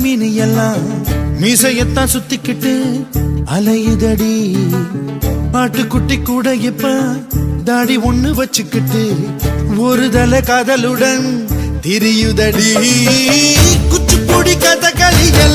மீன் எல்லாம் மீசையத்தான் சுத்திக்கிட்டு அலையுதடி. பாட்டுக்குட்டி கூட இப்ப தாடி ஒண்ணு வச்சுக்கிட்டு ஒரு தல காதலுடன் திரியுதடி. குச்சிப்புடி கதகளிய